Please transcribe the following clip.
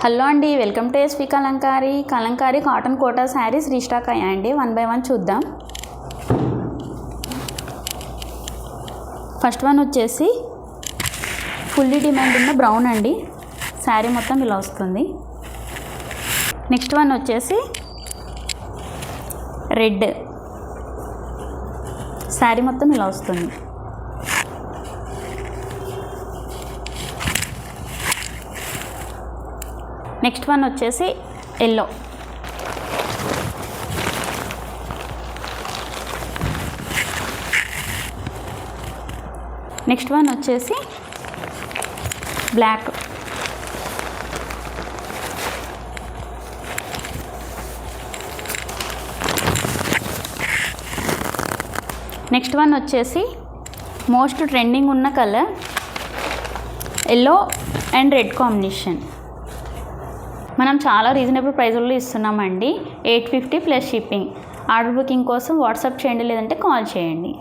Hello అండి, welcome to SV Kalamkari cotton Kota saris restock అయ్యాయండి. 1 by 1 చూద్దాం. ఫస్ట్ వన్ వచ్చేసి ఫుల్లీ డిమాండ్ ఉన్న బ్రౌన్ అండి. శారీ మొత్తం ఇలా వస్తుంది. నెక్స్ట్ వన్ వచ్చేసి రెడ్. శారీ మొత్తం ఇలా వస్తుంది. నెక్స్ట్ వన్ వచ్చేసి ఎల్లో. నెక్స్ట్ వన్ వచ్చేసి బ్లాక్. నెక్స్ట్ వన్ వచ్చేసి మోస్ట్ ట్రెండింగ్ ఉన్న colour yellow and red combination. మనం చాలా రీజనబుల్ ప్రైస్లో ఇస్తున్నామండి. 850 ప్లస్ షిప్పింగ్. ఆర్డర్ బుకింగ్ కోసం వాట్సాప్ చేయండి, లేదంటే కాల్ చేయండి.